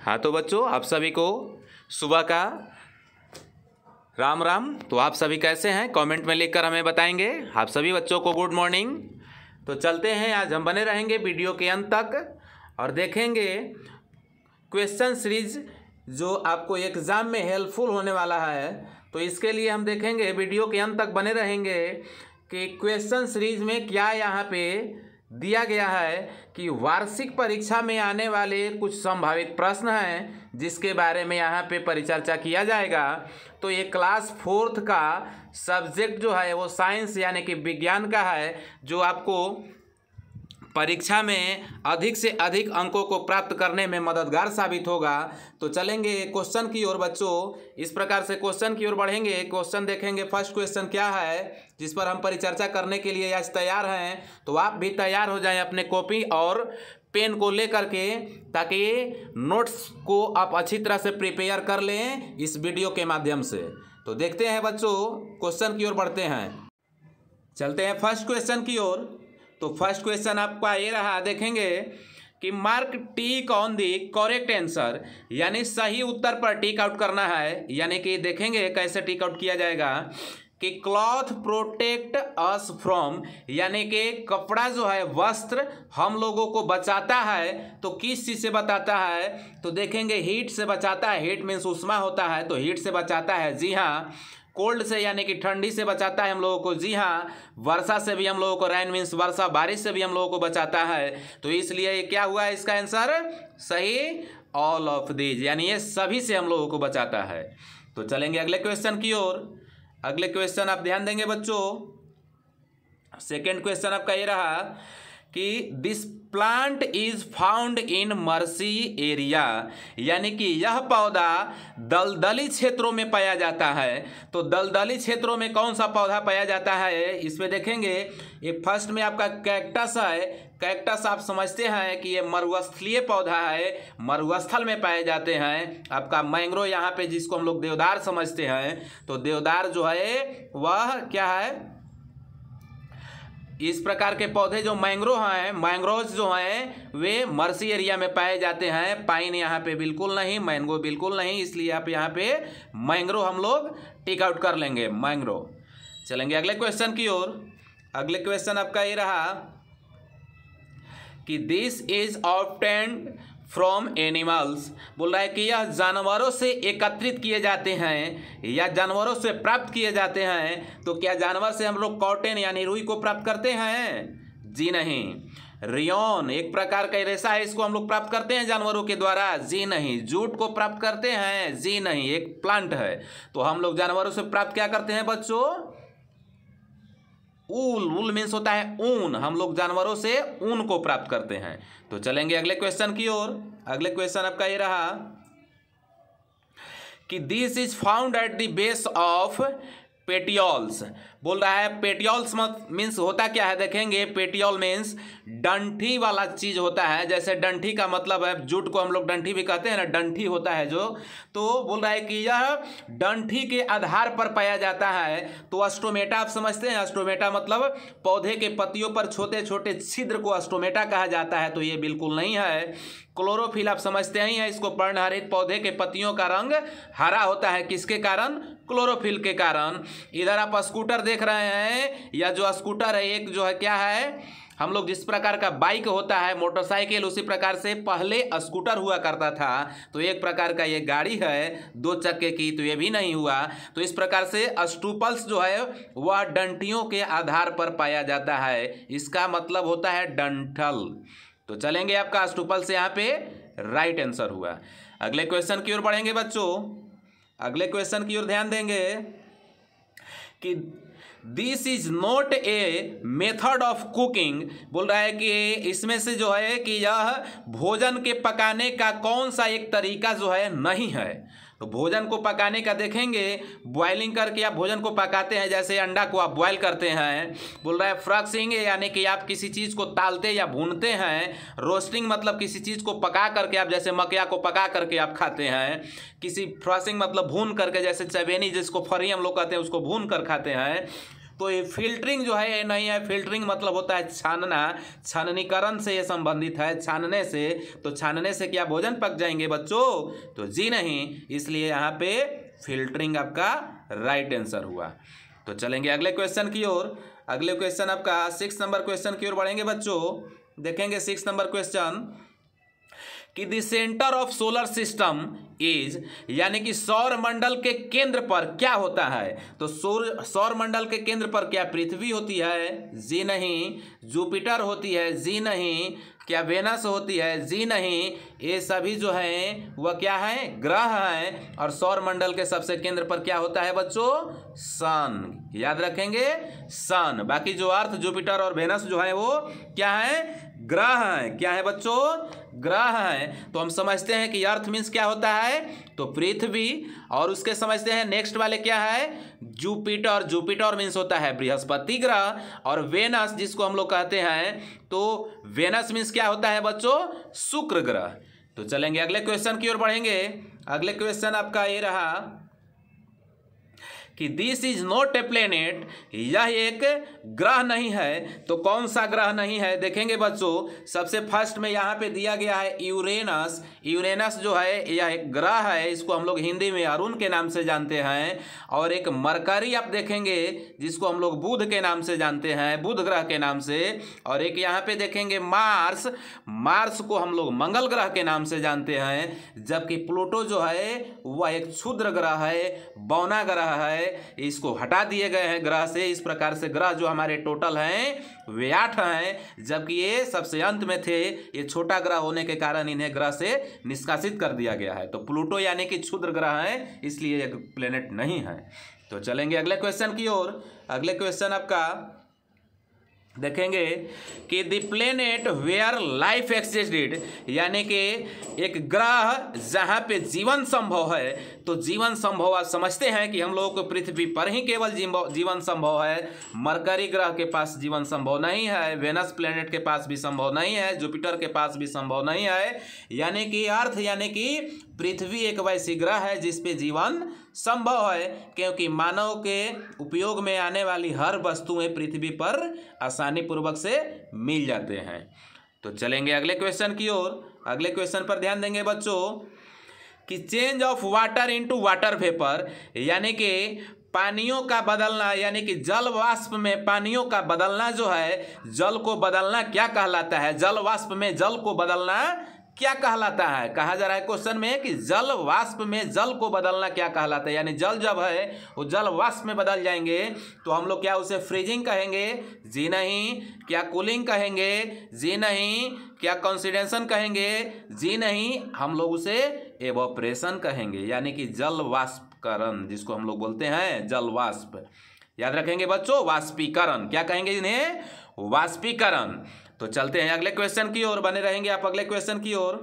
हाँ तो बच्चों, आप सभी को सुबह का राम राम। तो आप सभी कैसे हैं, कमेंट में लिखकर हमें बताएंगे। आप सभी बच्चों को गुड मॉर्निंग। तो चलते हैं, आज हम बने रहेंगे वीडियो के अंत तक और देखेंगे क्वेश्चन सीरीज जो आपको एग्ज़ाम में हेल्पफुल होने वाला है। तो इसके लिए हम देखेंगे, वीडियो के अंत तक बने रहेंगे कि क्वेश्चन सीरीज में क्या यहाँ पे दिया गया है कि वार्षिक परीक्षा में आने वाले कुछ संभावित प्रश्न हैं जिसके बारे में यहाँ पे परिचर्चा किया जाएगा। तो ये क्लास 4th का सब्जेक्ट जो है वो साइंस यानी कि विज्ञान का है, जो आपको परीक्षा में अधिक से अधिक अंकों को प्राप्त करने में मददगार साबित होगा। तो चलेंगे क्वेश्चन की ओर बच्चों, इस प्रकार से क्वेश्चन की ओर बढ़ेंगे। क्वेश्चन देखेंगे, फर्स्ट क्वेश्चन क्या है जिस पर हम परिचर्चा करने के लिए आज तैयार हैं। तो आप भी तैयार हो जाएं अपने कॉपी और पेन को लेकर के, ताकि नोट्स को आप अच्छी तरह से प्रिपेयर कर लें इस वीडियो के माध्यम से। तो देखते हैं बच्चों, क्वेश्चन की ओर बढ़ते हैं, चलते हैं फर्स्ट क्वेश्चन की ओर। तो फर्स्ट क्वेश्चन आपका ये रहा, देखेंगे कि mark tick on the correct answer, यानी सही उत्तर पर टिक आउट करना है। यानी कि देखेंगे कैसे टिक आउट किया जाएगा कि क्लॉथ प्रोटेक्ट अस फ्रॉम, यानी कि कपड़ा जो है, वस्त्र हम लोगों को बचाता है। तो किस चीज़ से बचाता है? तो देखेंगे हीट से बचाता है। हीट मीन्स उष्मा होता है, तो हीट से बचाता है, जी हाँ। कोल्ड से यानी कि ठंडी से बचाता है हम लोगों को, जी हाँ। वर्षा से भी हम लोगों को, रेन मीन्स वर्षा, बारिश से भी हम लोगों को बचाता है। तो इसलिए ये क्या हुआ इसका आंसर सही, ऑल ऑफ दीज, यानी ये सभी से हम लोगों को बचाता है। तो चलेंगे अगले क्वेश्चन की ओर। अगले क्वेश्चन आप ध्यान देंगे बच्चों, सेकेंड क्वेश्चन आपका ये रहा कि this plant is found in mercy area, यानी कि यह पौधा दलदली क्षेत्रों में पाया जाता है। तो दलदली क्षेत्रों में कौन सा पौधा पाया जाता है, इसमें देखेंगे। ये फर्स्ट में आपका कैक्टस है। कैक्टस आप समझते हैं कि ये मरुस्थलीय पौधा है, मरुस्थल में पाए जाते हैं। आपका मैंग्रोव यहाँ पे जिसको हम लोग देवदार समझते हैं, तो देवदार जो है वह क्या है, इस प्रकार के पौधे जो मैंग्रोव हैं, मैंग्रोव्स जो हैं वे मर्सी एरिया में पाए जाते हैं। पाइन यहाँ पे बिल्कुल नहीं, मैंगो बिल्कुल नहीं, इसलिए आप यहाँ पे मैंग्रोव हम लोग टिक आउट कर लेंगे, मैंग्रोव। चलेंगे अगले क्वेश्चन की ओर। अगले क्वेश्चन आपका ये रहा कि this is obtained from animals, बोल रहा है कि यह जानवरों से एकत्रित किए जाते हैं या जानवरों से प्राप्त किए जाते हैं। तो क्या जानवर से हम लोग कॉटन यानी रुई को प्राप्त करते हैं? जी नहीं। रियोन एक प्रकार का रेशा है, इसको हम लोग प्राप्त करते हैं जानवरों के द्वारा? जी नहीं। जूट को प्राप्त करते हैं? जी नहीं, एक प्लांट है। तो हम लोग जानवरों से प्राप्त क्या करते हैं बच्चों? ऊल। ऊल मीन्स होता है ऊन, हम लोग जानवरों से ऊन को प्राप्त करते हैं। तो चलेंगे अगले क्वेश्चन की ओर। अगले क्वेश्चन आपका ये रहा कि this is found at the base of petioles, बोल रहा है पेटियोल्स मीन्स होता क्या है, देखेंगे। पेटियोल मीन्स डंठी वाला चीज होता है। जैसे डंठी का मतलब है, जूट को हम लोग डंठी भी कहते हैं ना, डंठी होता है जो। तो बोल रहा है कि यह डंठी के आधार पर पाया जाता है। तो स्टोमेटा आप समझते हैं, स्टोमेटा मतलब पौधे के पत्तियों पर छोटे छोटे छिद्र को स्टोमेटा कहा जाता है। तो ये बिल्कुल नहीं है। क्लोरोफिल आप समझते ही हैं, इसको पर्णहरित पौधे के पत्तियों का रंग हरा होता है, किसके कारण? क्लोरोफिल के कारण। इधर आप स्कूटर देख रहे हैं, या जो स्कूटर है एक जो है क्या है, हम लोग जिस प्रकार का बाइक होता है, मोटरसाइकिल, उसी प्रकार से पहले स्कूटर हुआ करता था। तो एक प्रकार का ये गाड़ी है 2 चक्के की, तो ये भी नहीं हुआ। तो इस प्रकार से स्टूपल्स जो है वह डंठियों के आधार पर पाया जाता है, इसका मतलब होता है डंठल। तो चलेंगे, आपका स्टूपल से यहाँ पे राइट आंसर हुआ। अगले क्वेश्चन की ओर बढ़ेंगे बच्चों। अगले क्वेश्चन की ओर ध्यान देंगे कि this is not a method of cooking, बोल रहा है कि इसमें से जो है कि यह भोजन के पकाने का कौन सा एक तरीका जो है नहीं है। तो भोजन को पकाने का देखेंगे, बॉइलिंग करके आप भोजन को पकाते हैं, जैसे अंडा को आप बॉयल करते हैं। बोल रहा है फ्रॉक्सिंग, यानी कि आप किसी चीज़ को तालते या भूनते हैं। रोस्टिंग मतलब किसी चीज़ को पका करके आप, जैसे मकया को पका करके आप खाते हैं। किसी फ्रॉसिंग मतलब भून करके, जैसे चवेनी जिसको फरी हम लोग कहते हैं, उसको भून कर खाते हैं। तो ये फिल्टरिंग जो है ये नहीं है। फिल्टरिंग मतलब होता है छानना, छाननीकरण से ये संबंधित है, छानने से। तो छानने से क्या भोजन पक जाएंगे बच्चों? तो जी नहीं, इसलिए यहाँ पे फिल्टरिंग आपका राइट आंसर हुआ। तो चलेंगे अगले क्वेश्चन की ओर। अगले क्वेश्चन आपका 6 नंबर क्वेश्चन की ओर बढ़ेंगे बच्चों। देखेंगे 6 नंबर क्वेश्चन कि the centre of solar system is, यानी कि सौर मंडल के केंद्र पर क्या होता है? तो सौर मंडल के केंद्र पर क्या पृथ्वी होती है? जी नहीं। जुपिटर होती है? जी नहीं। क्या वेनस होती है? जी नहीं। ये सभी जो हैं वह क्या है? ग्रह हैं। और सौर मंडल के सबसे केंद्र पर क्या होता है बच्चों? सन। याद रखेंगे, सन। बाकी जो अर्थ, जुपिटर और वेनस जो है वो क्या है? ग्रह हैं। क्या है बच्चों? ग्रह हैं। तो हम समझते हैं कि अर्थ मीन्स क्या होता है? तो पृथ्वी। और उसके समझते हैं नेक्स्ट वाले क्या है? जुपिटर। जुपिटर मीन्स होता है बृहस्पति ग्रह। और वेनस जिसको हम लोग कहते हैं, तो वेनस मीन्स क्या होता है बच्चों? शुक्र ग्रह। तो चलेंगे अगले क्वेश्चन की ओर बढ़ेंगे। अगले क्वेश्चन आपका ये रहा कि this is not a planet, यह एक ग्रह नहीं है। तो कौन सा ग्रह नहीं है? देखेंगे बच्चों, सबसे फर्स्ट में यहाँ पे दिया गया है यूरेनस। यूरेनस जो है यह एक ग्रह है, इसको हम लोग हिंदी में अरुण के नाम से जानते हैं। और एक मरकरी आप देखेंगे जिसको हम लोग बुध के नाम से जानते हैं, बुध ग्रह के नाम से। और एक यहाँ पे देखेंगे मार्स। मार्स को हम लोग मंगल ग्रह के नाम से जानते हैं। जबकि प्लूटो जो है वह एक क्षुद्र ग्रह है, बौना ग्रह है। इसको हटा दिए गए हैं ग्रह से। इस प्रकार से ग्रह जो हमारे टोटल हैं वे 8 हैं, जबकि ये सबसे अंत में थे। ये छोटा ग्रह होने के कारण इन्हें ग्रह से निष्कासित कर दिया गया है। तो प्लूटो यानी कि क्षुद्र ग्रह है, इसलिए एक प्लेनेट नहीं है। तो चलेंगे अगले क्वेश्चन की ओर। अगले क्वेश्चन आपका देखेंगे कि the planet where life existed, यानी कि एक ग्रह जहाँ पे जीवन संभव है। तो जीवन संभव आप समझते हैं कि हम लोगों को पृथ्वी पर ही केवल जीवन संभव है। मरकरी ग्रह के पास जीवन संभव नहीं है, वेनस प्लेनेट के पास भी संभव नहीं है, जुपिटर के पास भी संभव नहीं है। यानी कि अर्थ यानी कि पृथ्वी एक वैसी ग्रह है जिस पे जीवन संभव है, क्योंकि मानव के उपयोग में आने वाली हर वस्तुएं पृथ्वी पर आसानी पूर्वक से मिल जाते हैं। तो चलेंगे अगले क्वेश्चन की ओर। अगले क्वेश्चन पर ध्यान देंगे बच्चों कि change of water into water vapour, यानी कि पानियों का बदलना, यानी कि जल वाष्प में पानियों का बदलना जो है, जल को बदलना क्या कहलाता है? जल वाष्प में जल को बदलना क्या कहलाता है? कहा जा रहा है क्वेश्चन में कि जल वाष्प में जल को बदलना क्या कहलाता है। यानी जल जब है वो जल वाष्प में बदल जाएंगे तो हम लोग क्या उसे फ्रीजिंग कहेंगे? जी नहीं। क्या कूलिंग कहेंगे? जी नहीं। क्या कंडेंसेशन कहेंगे? जी नहीं। हम लोग उसे एवोपरेशन कहेंगे, यानी कि जल वाष्पीकरण, जिसको हम लोग बोलते हैं जल वाष्प। याद रखेंगे बच्चों, वाष्पीकरण। क्या कहेंगे इन्हें? वाष्पीकरण। तो चलते हैं अगले क्वेश्चन की ओर, बने रहेंगे आप अगले क्वेश्चन की ओर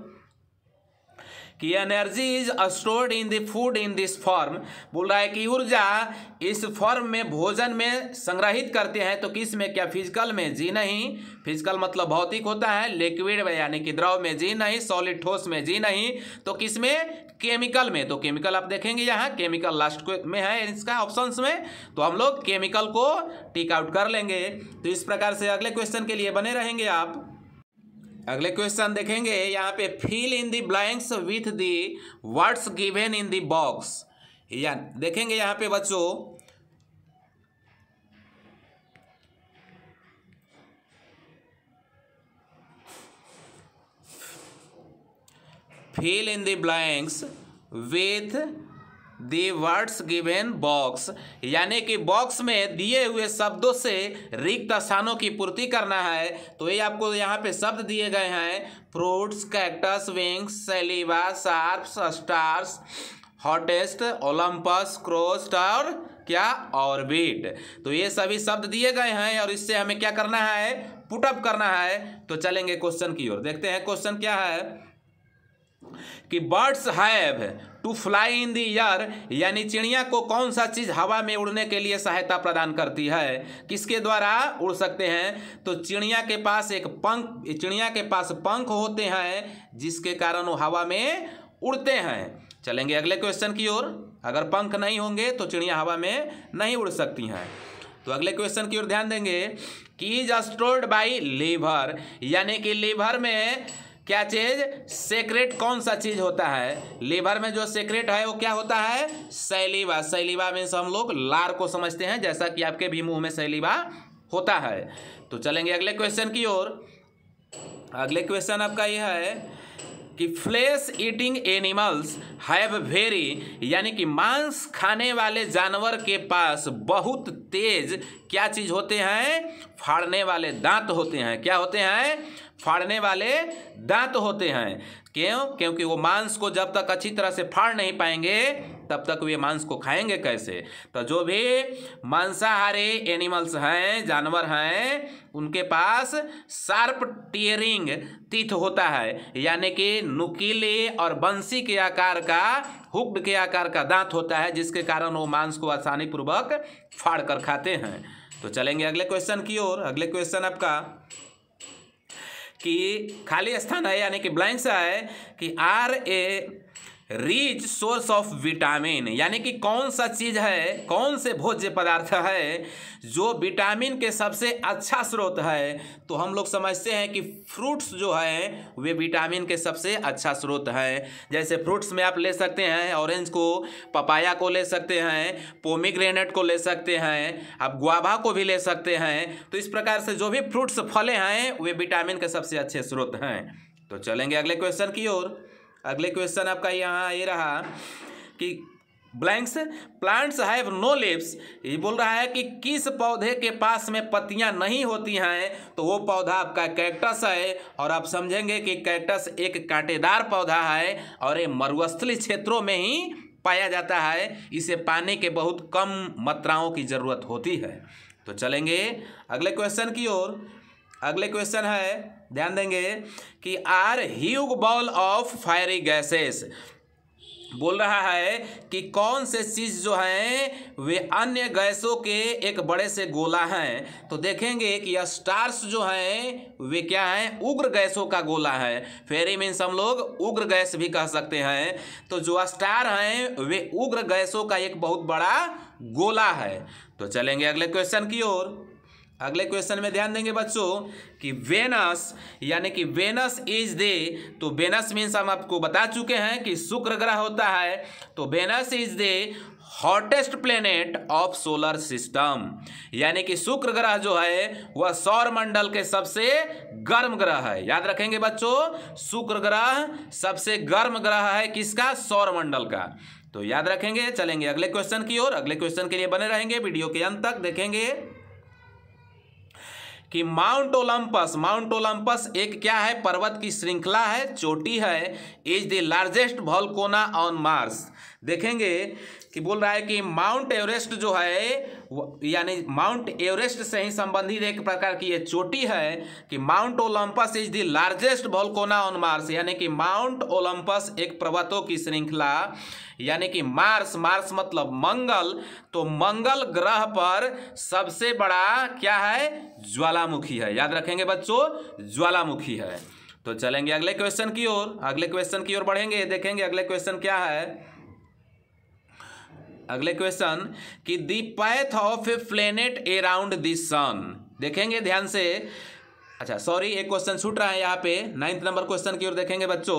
कि energy is stored in the food in this form. बोल रहा है कि ऊर्जा इस फॉर्म में, भोजन में संग्रहित करते हैं। तो किस में? क्या फिजिकल में? जी नहीं। फिजिकल मतलब भौतिक होता है। लिक्विड में यानी कि द्रव में? जी नहीं। सॉलिड ठोस में? जी नहीं। तो किस में? केमिकल में। तो केमिकल आप देखेंगे यहाँ केमिकल लास्ट में है इसका ऑप्शंस में, तो हम लोग केमिकल को टिक आउट कर लेंगे। तो इस प्रकार से अगले क्वेश्चन के लिए बने रहेंगे आप। अगले क्वेश्चन देखेंगे यहाँ पे, fill in the blanks with the words given in the box. या देखेंगे यहाँ पे बच्चों fill in the blanks with the words given box, यानी कि बॉक्स में दिए हुए शब्दों से रिक्त स्थानों की पूर्ति करना है। तो ये आपको यहाँ पे शब्द दिए गए हैं, fruits, cactus, wings, saliva, sharps, stars, hottest, Olympus, crust और क्या? ऑर्बिट। तो ये सभी शब्द दिए गए हैं और इससे हमें क्या करना है? पुटअप करना है। तो चलेंगे क्वेश्चन की ओर, देखते हैं क्वेश्चन क्या है कि birds have to fly in the air, यानी चिड़िया को कौन सा चीज हवा में उड़ने के लिए सहायता प्रदान करती है? किसके द्वारा उड़ सकते हैं? तो चिड़िया के पास पंख होते हैं जिसके कारण वो हवा में उड़ते हैं। चलेंगे अगले क्वेश्चन की ओर। अगर पंख नहीं होंगे तो चिड़िया हवा में नहीं उड़ सकती हैं। तो अगले क्वेश्चन की ओर ध्यान देंगे कि इज स्टोर्ड बाय लीवर, यानी कि लीवर में क्या चीज सेक्रेट कौन सा चीज होता है? लीवर में जो सेक्रेट है वो क्या होता है? सैलिवा। सैलिवा में हम लोग लार को समझते हैं, जैसा कि आपके भी मुंह में सैलिवा होता है। तो चलेंगे अगले क्वेश्चन की ओर। अगले क्वेश्चन आपका यह है कि flesh eating animals have very, यानी कि मांस खाने वाले जानवर के पास बहुत तेज क्या चीज होते हैं? फाड़ने वाले दांत होते हैं। क्या होते हैं? फाड़ने वाले दांत होते हैं। क्यों? क्योंकि वो मांस को जब तक अच्छी तरह से फाड़ नहीं पाएंगे तब तक वे मांस को खाएंगे कैसे? तो जो भी मांसाहारी एनिमल्स हैं, जानवर हैं, उनके पास शार्प टीयरिंग टीथ होता है, यानी कि नुकीले और बंसी के आकार का, हुक्ड के आकार का दांत होता है, जिसके कारण वो मांस को आसानी पूर्वक फाड़ कर खाते हैं। तो चलेंगे अगले क्वेश्चन की ओर। अगले क्वेश्चन आपका कि खाली स्थान है, यानी कि ब्लैंक्स है कि are a rich source of vitamin, यानी कि कौन सा चीज है, कौन से भोज्य पदार्थ है जो विटामिन के सबसे अच्छा स्रोत है? तो हम लोग समझते हैं कि फ्रूट्स जो है वे विटामिन के सबसे अच्छा स्रोत है। जैसे फ्रूट्स में आप ले सकते हैं ऑरेंज को, पपाया को ले सकते हैं, पोमीग्रेनेट को ले सकते हैं, आप गुआवा को भी ले सकते हैं। तो इस प्रकार से जो भी फ्रूट्स फले हैं वे विटामिन के सबसे अच्छे स्रोत हैं। तो चलेंगे अगले क्वेश्चन की ओर। अगले क्वेश्चन आपका यहाँ ये रहा कि blanks plants have no leaves, ये बोल रहा है कि किस पौधे के पास में पत्तियां नहीं होती हैं? तो वो पौधा आपका कैक्टस है। और आप समझेंगे कि कैक्टस एक कांटेदार पौधा है और ये मरुस्थलीय क्षेत्रों में ही पाया जाता है। इसे पानी के बहुत कम मात्राओं की जरूरत होती है। तो चलेंगे अगले क्वेश्चन की ओर। अगले क्वेश्चन है, ध्यान देंगे कि are huge ball of fiery gases, बोल रहा है कि कौन से चीज जो हैं वे अन्य गैसों के एक बड़े से गोला हैं। तो देखेंगे कि स्टार्स जो हैं वे क्या हैं? उग्र गैसों का गोला है। फेरी मीन्स हम लोग उग्र गैस भी कह सकते हैं। तो जो स्टार हैं वे उग्र गैसों का एक बहुत बड़ा गोला है। तो चलेंगे अगले क्वेश्चन की ओर। अगले क्वेश्चन में ध्यान देंगे बच्चों कि वेनस, यानी कि वेनस इज दे, तो वेनस मीन्स हम आपको बता चुके हैं कि शुक्र ग्रह होता है। तो Venus is the hottest planet of solar system, यानी कि शुक्र ग्रह जो है वह सौर मंडल के सबसे गर्म ग्रह है। याद रखेंगे बच्चों, शुक्र ग्रह सबसे गर्म ग्रह है किसका? सौर मंडल का। तो याद रखेंगे। चलेंगे अगले क्वेश्चन की ओर। अगले क्वेश्चन के लिए बने रहेंगे, वीडियो के अंत तक देखेंगे कि माउंट ओलंपस, माउंट ओलंपस एक क्या है? पर्वत की श्रृंखला है, चोटी है। Is the largest volcano on Mars. देखेंगे कि बोल रहा है कि माउंट एवरेस्ट जो है, यानी माउंट एवरेस्ट से ही संबंधित एक प्रकार की ये चोटी है कि mount Olympus is the largest volcano on Mars, यानी कि माउंट ओलंपस एक पर्वतों की श्रृंखला, यानी कि मार्स, मार्स मतलब मंगल, तो मंगल ग्रह पर सबसे बड़ा क्या है? ज्वालामुखी है। याद रखेंगे बच्चों, ज्वालामुखी है। तो चलेंगे अगले क्वेश्चन की ओर। अगले क्वेश्चन की ओर बढ़ेंगे, देखेंगे अगले क्वेश्चन क्या है। अगले क्वेश्चन कि the path of a planet around the sun. देखेंगे ध्यान से, अच्छा सॉरी एक क्वेश्चन छूट रहा है यहाँ पे, 9 नंबर क्वेश्चन की ओर देखेंगे बच्चों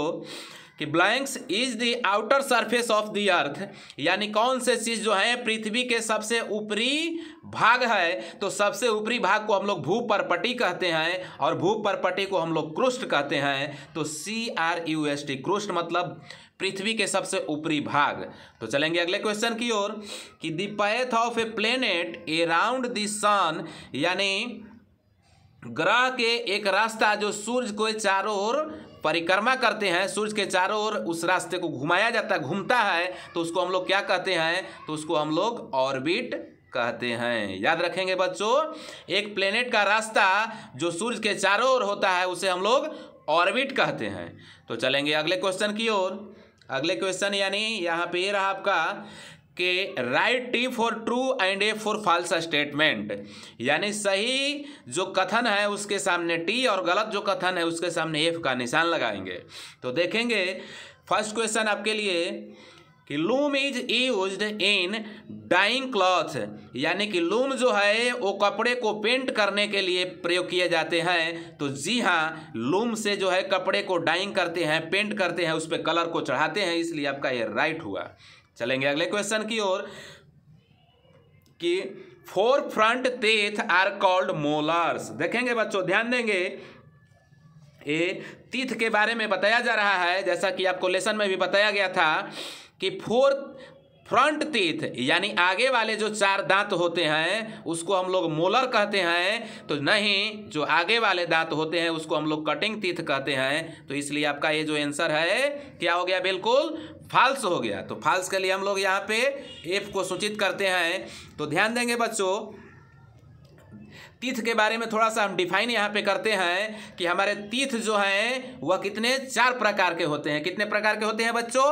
कि blanks is the outer surface of the earth, यानी कौन से चीज जो है पृथ्वी के सबसे ऊपरी भाग है। तो सबसे ऊपरी भाग को हम लोग भूपर्पटी कहते हैं और भूपर्पटी को हम लोग क्रुस्ट कहते हैं। तो CRUST, क्रुस्ट मतलब पृथ्वी के सबसे ऊपरी भाग। तो चलेंगे अगले क्वेश्चन की ओर कि the path of a planet around the sun, यानी ग्रह के एक रास्ता जो सूर्य को चारों ओर परिक्रमा करते हैं, सूर्य के चारों ओर उस रास्ते को घुमाया जाता है, घूमता है, तो उसको हम लोग क्या कहते हैं? तो उसको हम लोग ऑर्बिट कहते हैं। याद रखेंगे बच्चों, एक प्लेनेट का रास्ता जो सूर्य के चारों ओर होता है उसे हम लोग ऑर्बिट कहते हैं। तो चलेंगे अगले क्वेश्चन की ओर। अगले क्वेश्चन यानी यहाँ पे ये रहा आपका कि right T for true and A for false statement, यानी सही जो कथन है उसके सामने T और गलत जो कथन है उसके सामने F का निशान लगाएंगे। तो देखेंगे फर्स्ट क्वेश्चन आपके लिए कि loom is used in dyeing cloth, यानी कि लूम जो है वो कपड़े को पेंट करने के लिए प्रयोग किए जाते हैं। तो जी हाँ, लूम से जो है कपड़े को डाइंग करते हैं, पेंट करते हैं, उस पर कलर को चढ़ाते हैं, इसलिए आपका ये राइट हुआ। चलेंगे अगले क्वेश्चन की ओर कि 4 front teeth are called molars. देखेंगे बच्चों, ध्यान देंगे, ये टीथ के बारे में बताया जा रहा है, जैसा कि आपको लेसन में भी बताया गया था कि 4 फ्रंट टीथ यानी आगे वाले जो 4 दांत होते हैं उसको हम लोग मोलर कहते हैं। तो नहीं, जो आगे वाले दांत होते हैं उसको हम लोग कटिंग टीथ कहते हैं। तो इसलिए आपका ये जो आंसर है क्या हो गया, बिल्कुल फॉल्स हो गया। तो फॉल्स के लिए हम लोग यहाँ पे एफ को सूचित करते हैं। तो ध्यान देंगे बच्चों, तीथ के बारे में थोड़ा सा हम डिफाइन यहाँ पे करते हैं कि हमारे तीथ जो हैं वह कितने 4 प्रकार के होते हैं। कितने प्रकार के होते हैं बच्चों?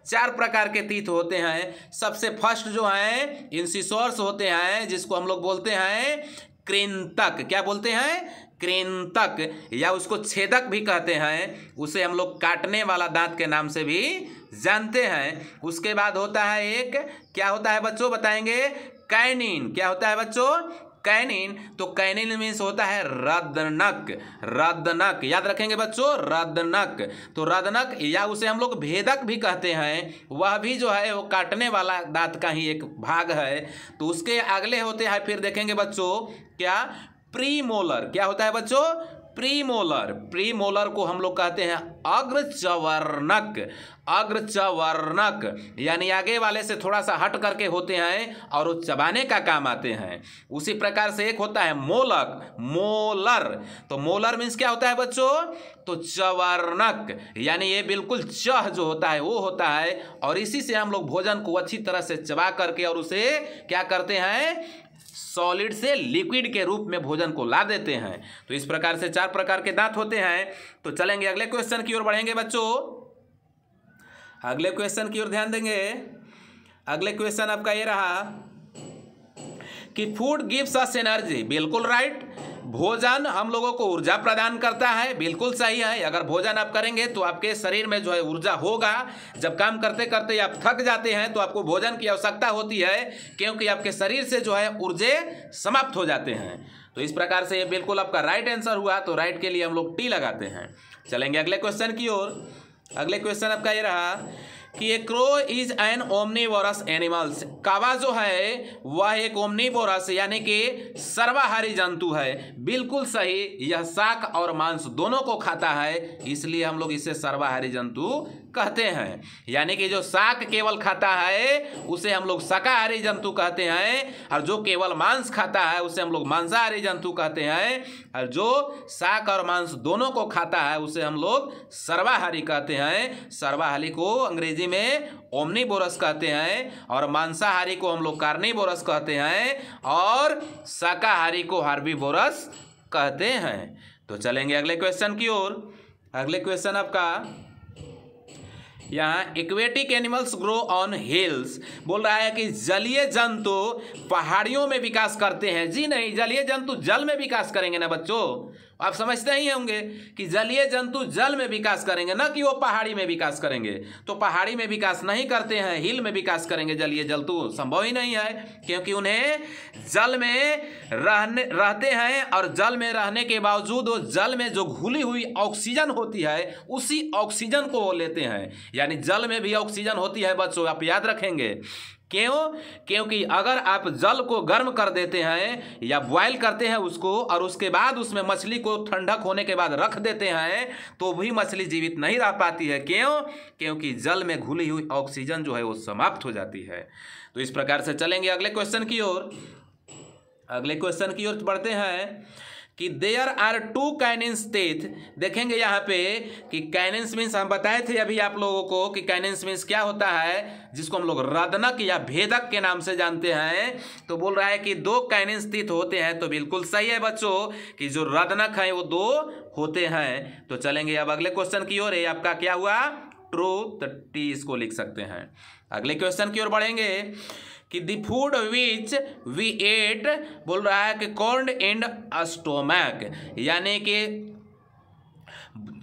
4 प्रकार के तीथ होते हैं। सबसे फर्स्ट जो हैं इंसिसोर्स होते हैं, जिसको हम लोग बोलते हैं कृंतक। क्या बोलते हैं? कृंतक, या उसको छेदक भी कहते हैं। उसे हम लोग काटने वाला दांत के नाम से भी जानते हैं। उसके बाद होता है एक, क्या होता है बच्चों बताएंगे? कैनिन। क्या होता है बच्चों? कैनिन। तो कैनिन मीन्स होता है रदनक। रदनक याद रखेंगे बच्चों, रदनक। तो रदनक, या उसे हम लोग भेदक भी कहते हैं, वह भी जो है वो काटने वाला दांत का ही एक भाग है। तो उसके अगले होते हैं, फिर देखेंगे बच्चों क्या, प्रीमोलर। क्या होता है बच्चों? प्रीमोलर। प्रीमोलर को हम लोग कहते हैं अग्रचवर्णक। अग्रचवर्णक यानी आगे वाले से थोड़ा सा हट करके होते हैं और वो चबाने का काम आते हैं। उसी प्रकार से एक होता है मोलक, मोलर। तो मोलर मीन्स क्या होता है बच्चों? तो चवर्णक, यानी ये बिल्कुल चह जो होता है वो होता है, और इसी से हम लोग भोजन को अच्छी तरह से चबा करके और उसे क्या करते हैं, सॉलिड से लिक्विड के रूप में भोजन को ला देते हैं। तो इस प्रकार से 4 प्रकार के दांत होते हैं। तो चलेंगे अगले क्वेश्चन की ओर बढ़ेंगे बच्चों। अगले क्वेश्चन की ओर ध्यान देंगे। अगले क्वेश्चन आपका ये रहा कि फूड गिव्स अस एनर्जी। बिल्कुल राइट, भोजन हम लोगों को ऊर्जा प्रदान करता है। बिल्कुल सही है। अगर भोजन आप करेंगे तो आपके शरीर में जो है ऊर्जा होगा। जब काम करते करते आप थक जाते हैं तो आपको भोजन की आवश्यकता होती है, क्योंकि आपके शरीर से जो है ऊर्जे समाप्त हो जाते हैं। तो इस प्रकार से ये बिल्कुल आपका राइट आंसर हुआ। तो राइट के लिए हम लोग टी लगाते हैं। चलेंगे अगले क्वेश्चन की ओर। अगले क्वेश्चन आपका ये रहा कि a crow is an omnivorous animals. कावा जो है वह एक ओमनीवोरस यानी कि सर्वाहारी जंतु है। बिल्कुल सही, यह शाक और मांस दोनों को खाता है, इसलिए हम लोग इसे सर्वाहारी जंतु कहते हैं। यानी कि जो शाक केवल खाता है उसे हम लोग शाकाहारी जंतु कहते हैं, और जो केवल मांस खाता है उसे हम लोग मांसाहारी जंतु कहते हैं, और जो शाक और मांस दोनों को खाता है उसे हम लोग सर्वाहारी कहते हैं। सर्वाहारी को अंग्रेजी में ओमनीवोरस कहते हैं, और मांसाहारी को हम लोग कार्निवोरस कहते हैं, और शाकाहारी को हार्बीवोरस कहते हैं। तो चलेंगे अगले क्वेश्चन की ओर। अगले क्वेश्चन आपका यहाँ aquatic animals grow on hills. बोल रहा है कि जलीय जंतु पहाड़ियों में विकास करते हैं। जी नहीं, जलीय जंतु जल में विकास करेंगे ना बच्चों। आप समझते ही होंगे कि जलीय जंतु जल में विकास करेंगे, ना कि वो पहाड़ी में विकास करेंगे। तो पहाड़ी में विकास नहीं करते हैं, हिल में विकास करेंगे जलीय जंतु, संभव ही नहीं है, क्योंकि उन्हें जल में रहते हैं, और जल में रहने के बावजूद वो जल में जो घुली हुई ऑक्सीजन होती है उसी ऑक्सीजन को वो लेते हैं। यानी जल में भी ऑक्सीजन होती है बच्चों, आप याद रखेंगे। क्यों? क्योंकि अगर आप जल को गर्म कर देते हैं या बॉयल करते हैं उसको, और उसके बाद उसमें मछली को ठंडक होने के बाद रख देते हैं, तो भी मछली जीवित नहीं रह पाती है। क्यों? क्योंकि जल में घुली हुई ऑक्सीजन जो है वो समाप्त हो जाती है। तो इस प्रकार से चलेंगे अगले क्वेश्चन की ओर। अगले क्वेश्चन की ओर बढ़ते हैं कि देयर आर 2 कैनिन्स टीथ। देखेंगे यहाँ पे कि कैनिन्स मीन्स हम बताए थे अभी आप लोगों को कि कैनिन्स मीन्स क्या होता है, जिसको हम लोग रदनक या भेदक के नाम से जानते हैं। तो बोल रहा है कि 2 कैनिन्स टीथ होते हैं। तो बिल्कुल सही है बच्चों कि जो रदनक है वो 2 होते हैं। तो चलेंगे अब अगले क्वेश्चन की ओर। आपका क्या हुआ? ट्रू। तो टी इसको लिख सकते हैं। अगले क्वेश्चन की ओर बढ़ेंगे कि the food which we eat, बोल रहा है कि कॉर्न इन स्टोमक, यानी कि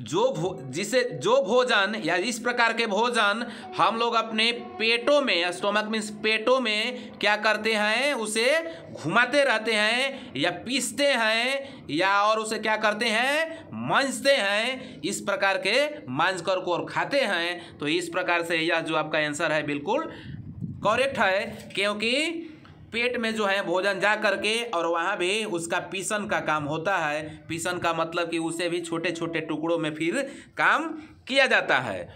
जो भोजन या इस प्रकार के भोजन हम लोग अपने पेटों में, स्टोमक मीन्स पेटों में क्या करते हैं, उसे घुमाते रहते हैं या पीसते हैं या और उसे क्या करते हैं, मांजते हैं। इस प्रकार के मांज कर को और खाते हैं। तो इस प्रकार से यह जो आपका आंसर है बिल्कुल करेक्ट है, क्योंकि पेट में जो है भोजन जा करके और वहाँ भी उसका पीसन का काम होता है। पीसन का मतलब कि उसे भी छोटे छोटे टुकड़ों में फिर काम किया जाता है।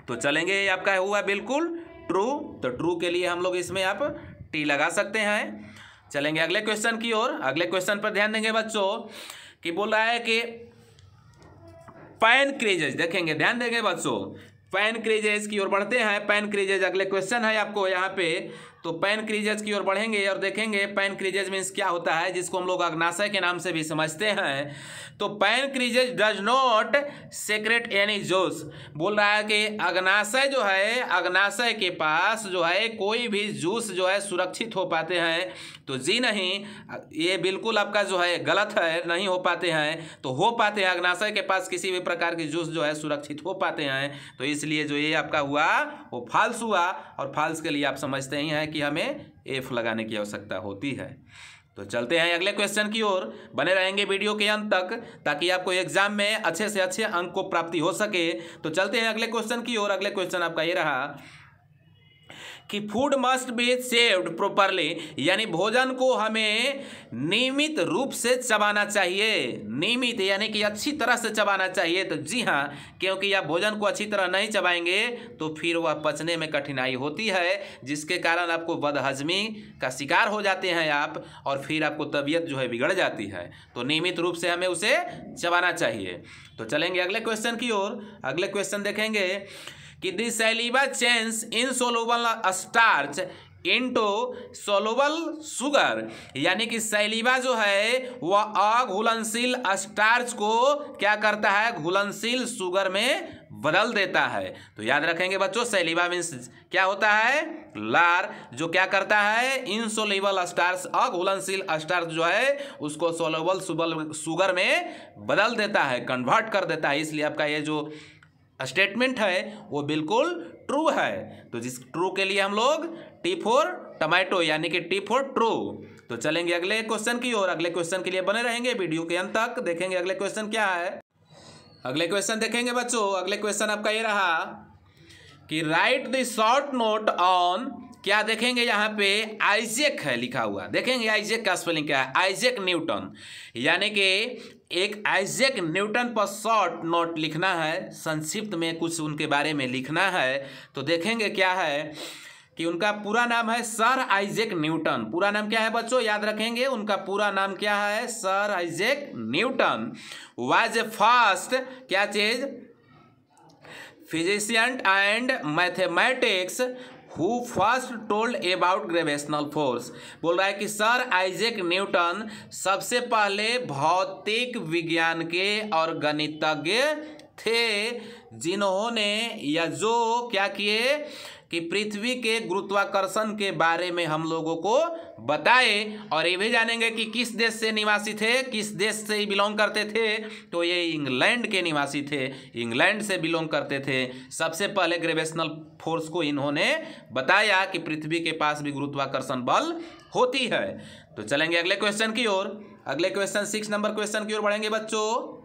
तो चलेंगे, ये आपका हुआ बिल्कुल ट्रू। तो ट्रू के लिए हम लोग इसमें आप टी लगा सकते हैं। चलेंगे अगले क्वेश्चन की ओर। अगले क्वेश्चन पर ध्यान देंगे बच्चों कि बोल रहा है कि पैनक्रेजेस, देखेंगे ध्यान देंगे बच्चों, पैनक्रेजेस की ओर बढ़ते हैं। पैनक्रेजेस अगले क्वेश्चन है आपको यहाँ पे। तो पैनक्रेजेस की ओर बढ़ेंगे और देखेंगे पैनक्रेजेस मीन्स क्या होता है, जिसको हम लोग अग्नाशय के नाम से भी समझते हैं। तो pancreas does not secrete any juice, बोल रहा है कि अग्नाशय जो है, अग्नाशय के पास जो है कोई भी जूस जो है सुरक्षित हो पाते हैं। तो जी नहीं, ये बिल्कुल आपका जो है गलत है, नहीं हो पाते हैं। तो हो पाते हैं, अग्नाशय के पास किसी भी प्रकार की जूस जो है सुरक्षित हो पाते हैं। तो इसलिए जो ये आपका हुआ वो फॉल्स हुआ, और फॉल्स के लिए आप समझते ही हैं कि हमें एफ लगाने की आवश्यकता होती है। तो चलते हैं अगले क्वेश्चन की ओर, बने रहेंगे वीडियो के अंत तक ताकि आपको एग्जाम में अच्छे से अच्छे अंक को प्राप्ति हो सके। तो चलते हैं अगले क्वेश्चन की ओर। अगले क्वेश्चन आपका ये रहा कि food must be saved properly, यानी भोजन को हमें नियमित रूप से चबाना चाहिए। नियमित यानी कि अच्छी तरह से चबाना चाहिए। तो जी हाँ, क्योंकि आप भोजन को अच्छी तरह नहीं चबाएंगे तो फिर वह पचने में कठिनाई होती है, जिसके कारण आपको बदहजमी का शिकार हो जाते हैं आप, और फिर आपको तबीयत जो है बिगड़ जाती है। तो नियमित रूप से हमें उसे चबाना चाहिए। तो चलेंगे अगले क्वेश्चन की ओर। अगले क्वेश्चन देखेंगे कि the saliva change insoluble starch into soluble sugar, यानी कि सैलिवा जो है वह अघुलनशील स्टार्च को क्या करता है, घुलनशील शुगर में बदल देता है। तो याद रखेंगे बच्चों, सैलिवा मीन्स क्या होता है, लार, जो क्या करता है, इनसोल्युबल स्टार्च, अघुलनशील स्टार्च जो है उसको सोलुबल शुगर में बदल देता है, कन्वर्ट कर देता है। इसलिए आपका ये जो स्टेटमेंट है वो बिल्कुल ट्रू है। तो जिस ट्रू के लिए हम लोग टी फॉर टमाटो यानी कि टी फॉर ट्रू। तो चलेंगे अगले क्वेश्चन की ओर। अगले क्वेश्चन के लिए बने रहेंगे वीडियो के अंत तक। देखेंगे अगले क्वेश्चन क्या है। अगले क्वेश्चन देखेंगे बच्चों। अगले क्वेश्चन आपका ये रहा कि right the short note on, क्या देखेंगे यहाँ पे आइजैक है लिखा हुआ। देखेंगे आइजैक का स्पेलिंग क्या है, आइजैक न्यूटन, यानी कि एक आइजैक न्यूटन पर शॉर्ट नोट लिखना है, संक्षिप्त में कुछ उनके बारे में लिखना है। तो देखेंगे क्या है कि उनका पूरा नाम है सर आइजैक न्यूटन। पूरा नाम क्या है बच्चों, याद रखेंगे, उनका पूरा नाम क्या है, sir Isaac Newton. Was a first क्या चीज, physician and mathematics who first told about gravitational force. बोल रहा है कि सर आइजैक न्यूटन सबसे पहले भौतिक विज्ञान के और गणितज्ञ थे, जिन्होंने या जो क्या किए कि पृथ्वी के गुरुत्वाकर्षण के बारे में हम लोगों को बताए। और ये भी जानेंगे कि किस देश से निवासी थे, किस देश से बिलोंग करते थे। तो ये इंग्लैंड के निवासी थे, इंग्लैंड से बिलोंग करते थे। सबसे पहले ग्रेविटेशनल फोर्स को इन्होंने बताया कि पृथ्वी के पास भी गुरुत्वाकर्षण बल होती है। तो चलेंगे अगले क्वेश्चन की ओर। अगले क्वेश्चन 6 नंबर क्वेश्चन की ओर बढ़ेंगे बच्चों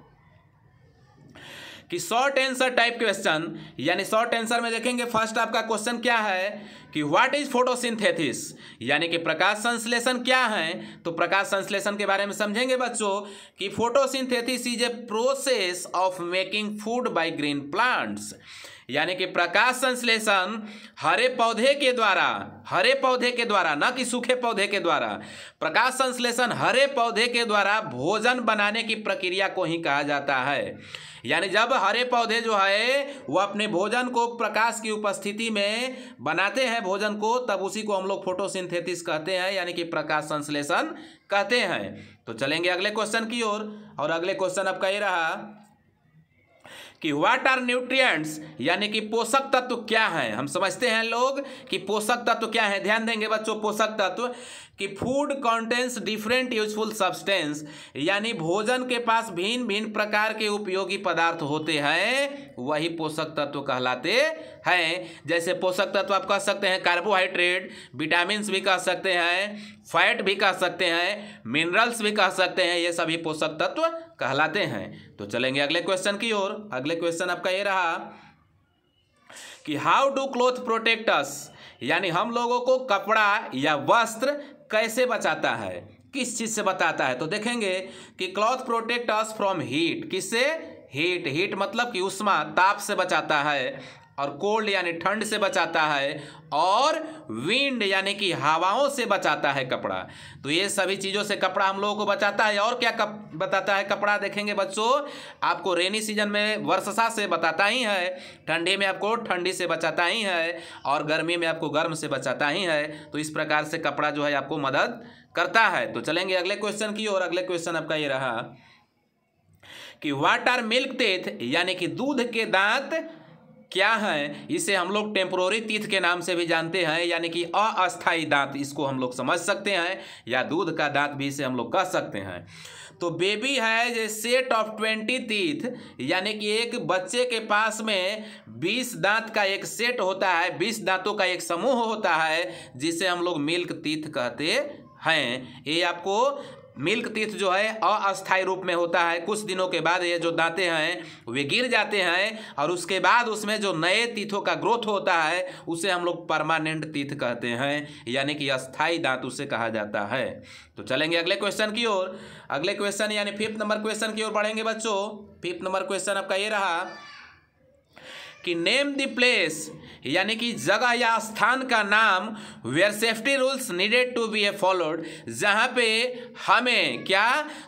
कि शॉर्ट आंसर टाइप क्वेश्चन, यानी शॉर्ट आंसर में देखेंगे फर्स्ट आपका क्वेश्चन क्या है कि व्हाट इज फोटोसिंथेसिस, यानी कि प्रकाश संश्लेषण क्या है। तो प्रकाश संश्लेषण के बारे में समझेंगे बच्चों कि photosynthesis is a process of making food by green plants, यानी कि प्रकाश संश्लेषण हरे पौधे के द्वारा, न कि सूखे पौधे के द्वारा, प्रकाश संश्लेषण हरे पौधे के द्वारा भोजन बनाने की प्रक्रिया को ही कहा जाता है। यानी जब हरे पौधे जो है वो अपने भोजन को प्रकाश की उपस्थिति में बनाते हैं भोजन को, तब उसी को हम लोग फोटोसिंथेसिस कहते हैं, यानी कि प्रकाश संश्लेषण कहते हैं। तो चलेंगे अगले क्वेश्चन की ओर। और अगले क्वेश्चन आपका ये रहा कि व्हाट आर न्यूट्रिएंट्स, यानी कि पोषक तत्व क्या हैं। हम समझते हैं लोग कि पोषक तत्व क्या है। ध्यान देंगे बच्चों, पोषक तत्व कि food contains different useful substance, यानी भोजन के पास भिन्न भिन्न प्रकार के उपयोगी पदार्थ होते हैं, वही पोषक तत्व कहलाते हैं। जैसे पोषक तत्व आप कह सकते हैं कार्बोहाइड्रेट, विटामिन भी कह सकते हैं, फैट भी कह सकते हैं, मिनरल्स भी कह सकते हैं, ये सभी पोषक तत्व कहलाते हैं। तो चलेंगे अगले क्वेश्चन की ओर। अगले क्वेश्चन आपका ये रहा कि how do cloth protect us, यानी हम लोगों को कपड़ा या वस्त्र कैसे बचाता है, किस चीज से बताता है। तो देखेंगे कि cloth protect us from heat, किससे, हीट, हीट मतलब कि उष्मा, ताप से बचाता है, और कोल्ड यानी ठंड से बचाता है, और विंड यानी कि हवाओं से बचाता है कपड़ा। तो ये सभी चीज़ों से कपड़ा हम लोगों को बचाता है। और क्या बताता है कपड़ा, देखेंगे बच्चों, आपको रेनी सीजन में वर्षा से बताता ही है, ठंडी में आपको ठंडी से बचाता ही है, और गर्मी में आपको गर्म से बचाता ही है। तो इस प्रकार से कपड़ा जो है आपको मदद करता है। तो चलेंगे अगले क्वेश्चन की ओर। अगले क्वेश्चन आपका ये रहा कि व्हाट आर मिल्क टीथ, यानी कि दूध के दांत क्या है। इसे हम लोग टेम्पोररी टीथ के नाम से भी जानते हैं, यानी कि अस्थायी दांत, इसको हम लोग समझ सकते हैं, या दूध का दांत भी इसे हम लोग कह सकते हैं। तो बेबी है ए सेट ऑफ 20 टीथ, यानी कि एक बच्चे के पास में 20 दांत का एक सेट होता है, 20 दांतों का एक समूह होता है, जिसे हम लोग मिल्क टीथ कहते हैं। ये आपको मिल्क टीथ जो है अस्थायी रूप में होता है, कुछ दिनों के बाद ये जो दांतें हैं वे गिर जाते हैं, और उसके बाद उसमें जो नए टीथों का ग्रोथ होता है उसे हम लोग परमानेंट टीथ कहते हैं, यानी कि अस्थायी दांत उसे कहा जाता है। तो चलेंगे अगले क्वेश्चन की ओर। अगले क्वेश्चन यानी 5th नंबर क्वेश्चन की ओर बढ़ेंगे बच्चों। 5th नंबर क्वेश्चन आपका ये रहा कि नेम द प्लेस, यानी कि जगह या स्थान का नाम, where safety rules needed to be followed, जहाँ पे हमें क्या,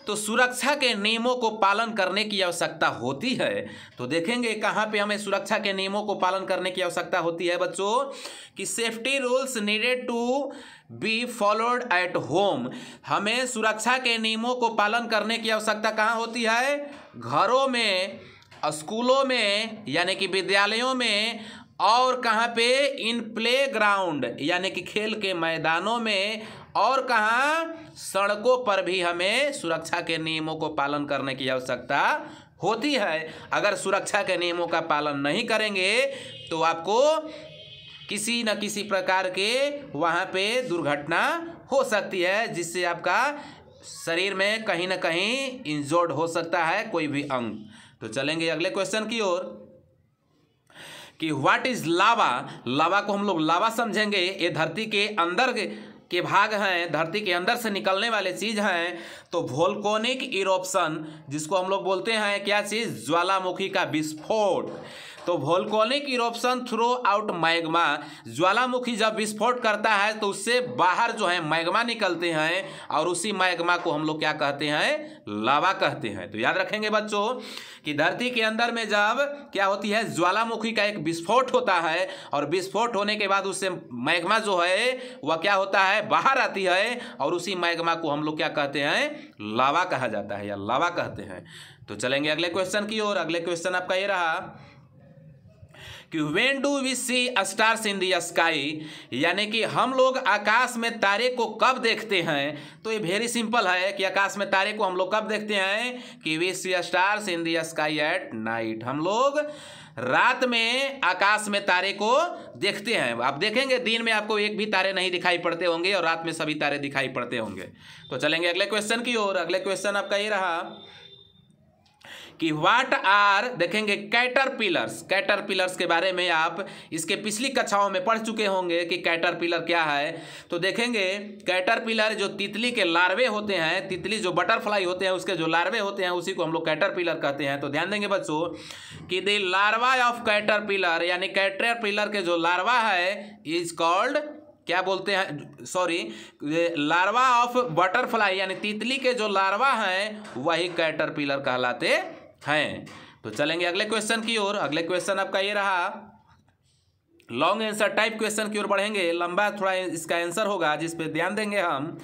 तो सुरक्षा के नियमों को पालन करने की आवश्यकता होती है। तो देखेंगे कहाँ पे हमें सुरक्षा के नियमों को पालन करने की आवश्यकता होती है बच्चों, कि safety rules needed to be followed at home, हमें सुरक्षा के नियमों को पालन करने की आवश्यकता कहाँ होती है, घरों में, स्कूलों में, यानी कि विद्यालयों में, और कहाँ पे, इन प्ले ग्राउंड, यानी कि खेल के मैदानों में, और कहाँ, सड़कों पर भी हमें सुरक्षा के नियमों को पालन करने की आवश्यकता होती है। अगर सुरक्षा के नियमों का पालन नहीं करेंगे तो आपको किसी न किसी प्रकार के वहाँ पे दुर्घटना हो सकती है, जिससे आपका शरीर में कहीं ना कहीं इंजर्ड हो सकता है कोई भी अंग। तो चलेंगे अगले क्वेश्चन की ओर कि व्हाट इज लावा। लावा को हम लोग लावा समझेंगे, ये धरती के अंदर के भाग हैं, धरती के अंदर से निकलने वाले चीज हैं। तो वोल्केनिक इरोप्शन, जिसको हम लोग बोलते हैं क्या चीज, ज्वालामुखी का विस्फोट। तो वोल्केनिक इरोप्शन थ्रो आउट मैग्मा, ज्वालामुखी जब विस्फोट करता है तो उससे बाहर जो है मैग्मा निकलते हैं, और उसी मैग्मा को हम लोग क्या कहते हैं, लावा कहते हैं। तो याद रखेंगे बच्चों कि धरती के अंदर में जब क्या होती है, ज्वालामुखी का एक विस्फोट होता है, और विस्फोट होने के बाद उससे मैग्मा जो है वह क्या होता है, बाहर आती है, और उसी मैग्मा को हम लोग क्या कहते हैं, लावा कहा जाता है, या लावा कहते हैं। तो चलेंगे अगले क्वेश्चन की ओर। अगले क्वेश्चन आपका ये रहा कि when do we see stars in the sky, यानी कि हम लोग आकाश में तारे को कब देखते हैं। तो ये वेरी सिंपल है कि आकाश में तारे को हम लोग कब देखते हैं, कि we see stars in the sky at night, हम लोग रात में आकाश में तारे को देखते हैं। आप देखेंगे दिन में आपको एक भी तारे नहीं दिखाई पड़ते होंगे, और रात में सभी तारे दिखाई पड़ते होंगे। तो चलेंगे अगले क्वेश्चन की ओर। अगले क्वेश्चन आपका ये रहा कि व्हाट आर, देखेंगे कैटरपिलर्स। कैटरपिलर्स के बारे में आप इसके पिछली कक्षाओं में पढ़ चुके होंगे कि कैटरपिलर क्या है। तो देखेंगे कैटरपिलर जो तितली के लार्वे होते हैं, तितली जो बटरफ्लाई होते हैं उसके जो लार्वे होते हैं उसी को हम लोग कैटरपिलर कहते हैं। तो ध्यान देंगे बच्चों कि द लार्वा ऑफ कैटरपिलर, यानी कैटरपिलर के जो लार्वा है इज कॉल्ड, क्या बोलते हैं, सॉरी, लार्वा ऑफ बटरफ्लाई, यानी तितली के जो लार्वा हैं वही कैटरपिलर कहलाते हैं। तो चलेंगे अगले क्वेश्चन की ओर। अगले क्वेश्चन आपका ये रहा, लॉन्ग आंसर टाइप क्वेश्चन की ओर बढ़ेंगे, लंबा थोड़ा इसका आंसर होगा जिस पे ध्यान देंगे हम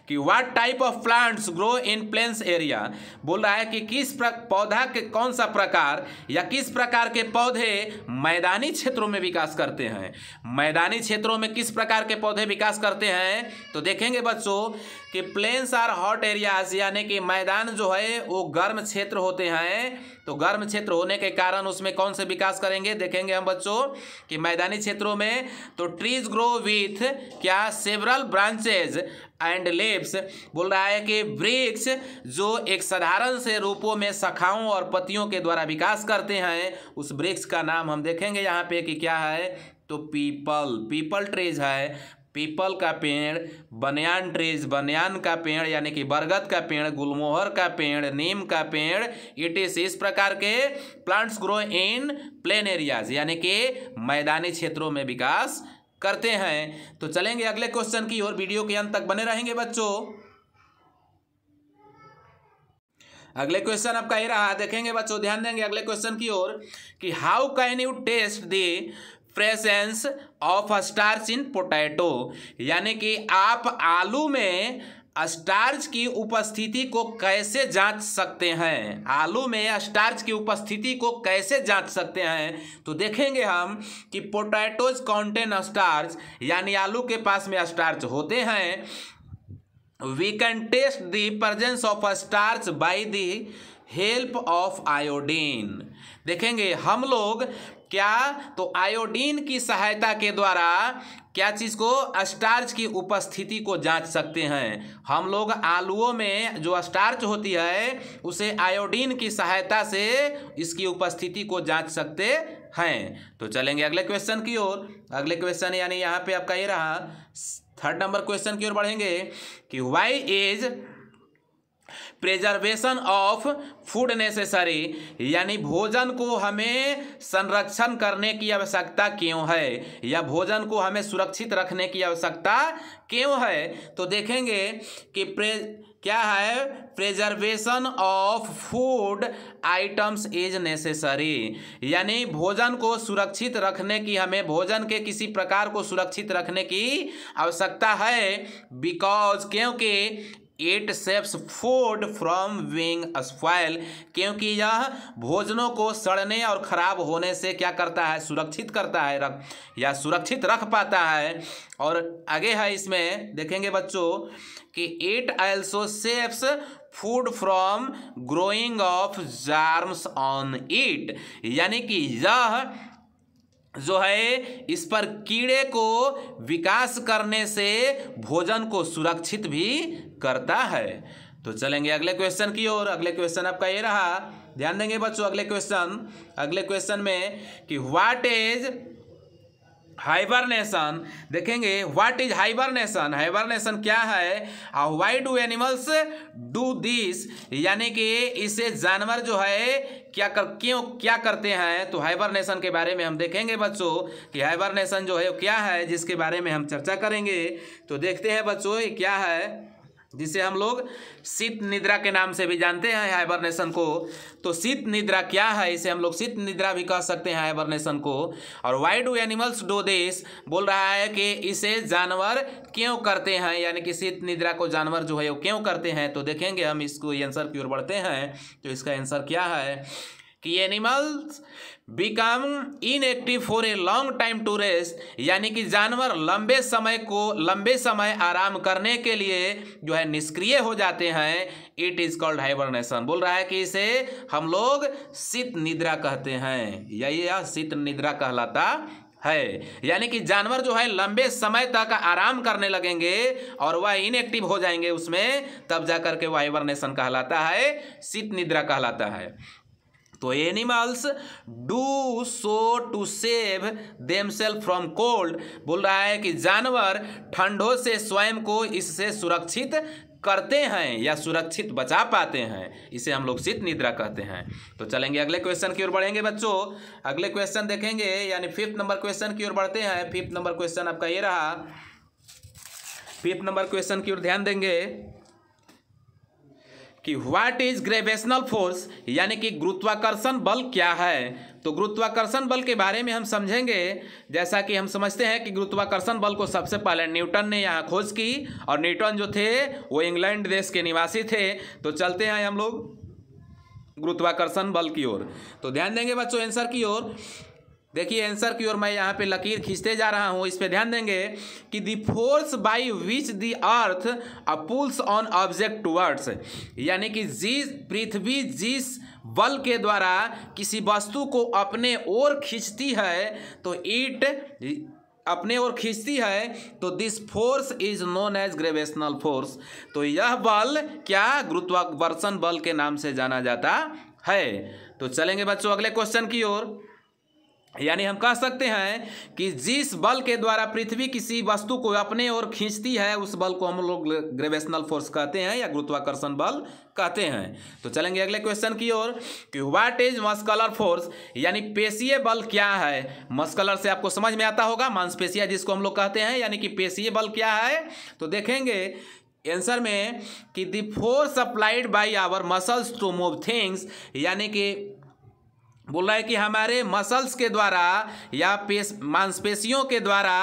कि what type of plants grow in plains area. बोल रहा है कि किस पौधा के कौन सा प्रकार या किस प्रकार के पौधे मैदानी क्षेत्रों में विकास करते हैं। मैदानी क्षेत्रों में किस प्रकार के पौधे विकास करते हैं तो देखेंगे बच्चों कि प्लेन्स आर हॉट एरियाज, यानी कि मैदान जो है वो गर्म क्षेत्र होते हैं। तो गर्म क्षेत्र होने के कारण उसमें कौन से विकास करेंगे देखेंगे हम बच्चों कि मैदानी क्षेत्रों में तो ट्रीज ग्रो विथ क्या सेवरल ब्रांचेज एंड लीव्स। बोल रहा है कि वृक्ष जो एक साधारण से रूपों में शाखाओं और पत्तियों के द्वारा विकास करते हैं, उस वृक्ष का नाम हम देखेंगे यहाँ पे कि क्या है तो पीपल ट्रीज है, पीपल का पेड़, बनियान ट्रीज, बनियान का पेड़ यानी कि बरगद का पेड़, गुलमोहर का पेड़, नीम का पेड़, इस प्रकार के plants grow in plain areas, यानी कि मैदानी क्षेत्रों में विकास करते हैं। तो चलेंगे अगले क्वेश्चन की ओर, वीडियो के अंत तक बने रहेंगे बच्चों। अगले क्वेश्चन आपका ये रहा, देखेंगे बच्चों, ध्यान देंगे अगले क्वेश्चन की ओर कि how can you test the presence of starch in potato, यानी कि आप आलू में स्टार्च की उपस्थिति को कैसे जांच सकते हैं। आलू में स्टार्च की उपस्थिति को कैसे जांच सकते हैं तो देखेंगे हम कि पोटैटोज कंटेन स्टार्च, यानी आलू के पास में स्टार्च होते हैं। We can test the presence of starch by the help of iodine. देखेंगे हम लोग क्या तो आयोडीन की सहायता के द्वारा क्या चीज़ को स्टार्च की उपस्थिति को जांच सकते हैं। हम लोग आलूओं में जो स्टार्च होती है उसे आयोडीन की सहायता से इसकी उपस्थिति को जांच सकते हैं। तो चलेंगे अगले क्वेश्चन की ओर। अगले क्वेश्चन यानी यहाँ पे आपका ये रहा, 3rd नंबर क्वेश्चन की ओर बढ़ेंगे कि why is preservation of food necessary, यानी भोजन को हमें संरक्षण करने की आवश्यकता क्यों है या भोजन को हमें सुरक्षित रखने की आवश्यकता क्यों है। तो देखेंगे कि क्या है preservation of food items is necessary, यानी भोजन को सुरक्षित रखने की, हमें भोजन के किसी प्रकार को सुरक्षित रखने की आवश्यकता है। बिकॉज क्योंकि it saves food from being spoil, क्योंकि यह भोजनों को सड़ने और खराब होने से क्या करता है सुरक्षित करता है या सुरक्षित रख पाता है। और आगे है इसमें देखेंगे बच्चों कि it also saves food from growing of germs on it, यानी कि यह जो है इस पर कीड़े को विकास करने से भोजन को सुरक्षित भी करता है। तो चलेंगे अगले क्वेश्चन की ओर। अगले क्वेश्चन आपका ये रहा, ध्यान देंगे बच्चों अगले क्वेश्चन में कि व्हाट इज हाइबरनेशन। देखेंगे व्हाट इज हाइबरनेशन, हाइबरनेशन क्या है, why do animals do this, यानी कि इसे जानवर जो है क्यों क्या करते हैं। तो हाइबरनेशन के बारे में हम देखेंगे बच्चों कि हाइबरनेशन जो है क्या है, जिसके बारे में हम चर्चा करेंगे। तो देखते हैं बच्चों ये क्या है, जिसे हम लोग शीत निद्रा के नाम से भी जानते हैं हाइबरनेशन को। तो शीत निद्रा क्या है, इसे हम लोग शीत निद्रा भी कह सकते हैं हाइबरनेशन को। और why do animals do this, बोल रहा है कि इसे जानवर क्यों करते हैं, यानी कि शीत निद्रा को जानवर जो है वो क्यों करते हैं। तो देखेंगे हम इसको आंसर की ओर बढ़ते हैं। तो इसका आंसर क्या है कि animals become inactive for a long time to rest, यानी कि जानवर लंबे समय आराम करने के लिए जो है निष्क्रिय हो जाते हैं। इट इज कॉल्ड हाइबरनेशन, बोल रहा है कि इसे हम लोग शीत निद्रा कहते हैं, यह शीत निद्रा कहलाता है। यानी कि जानवर जो है लंबे समय तक आराम करने लगेंगे और वह इनएक्टिव हो जाएंगे उसमें, तब जाकर के वह हाइबरनेशन कहलाता है, शीत निद्रा कहलाता है। तो animals do so to save themselves from cold, बोल रहा है कि जानवर ठंडों से स्वयं को इससे सुरक्षित करते हैं या सुरक्षित बचा पाते हैं, इसे हम लोग शीत निद्रा कहते हैं। तो चलेंगे अगले क्वेश्चन की ओर बढ़ेंगे बच्चों। अगले क्वेश्चन देखेंगे यानी 5th नंबर क्वेश्चन की ओर बढ़ते हैं। 5th नंबर क्वेश्चन आपका ये रहा, 5th नंबर क्वेश्चन की ओर ध्यान देंगे कि व्हाट इज ग्रेविटेशनल फोर्स, यानी कि गुरुत्वाकर्षण बल क्या है। तो तो गुरुत्वाकर्षण बल के बारे में हम समझेंगे। जैसा कि हम समझते हैं कि गुरुत्वाकर्षण बल को सबसे पहले न्यूटन ने यहाँ खोज की, और न्यूटन जो थे वो इंग्लैंड देश के निवासी थे। तो चलते हैं हम लोग गुरुत्वाकर्षण बल की ओर। तो ध्यान देंगे बच्चों आंसर की ओर। देखिए आंसर की ओर मैं यहाँ पे लकीर खींचते जा रहा हूँ, इस पे ध्यान देंगे कि the force by which the earth pulls on object towards, यानी कि पृथ्वी जिस बल के द्वारा किसी वस्तु को अपने ओर खींचती है, तो अपने ओर खींचती है, तो this force is known as gravitational force. तो यह बल क्या गुरुत्वाकर्षण बल के नाम से जाना जाता है। तो चलेंगे बच्चों अगले क्वेश्चन की ओर। यानी हम कह सकते हैं कि जिस बल के द्वारा पृथ्वी किसी वस्तु को अपने ओर खींचती है, उस बल को हम लोग ग्रेविटेशनल फोर्स कहते हैं या गुरुत्वाकर्षण बल कहते हैं। तो चलेंगे अगले क्वेश्चन की ओर कि व्हाट इज मस्कुलर फोर्स, यानी पेशीय बल क्या है। मस्कुलर से आपको समझ में आता होगा, मांसपेशिया जिसको हम लोग कहते हैं, यानी कि पेशीय बल क्या है। तो देखेंगे आंसर में कि the force applied by our muscles to move things, यानी कि बोल रहा है कि हमारे मसल्स के द्वारा या मांसपेशियों के द्वारा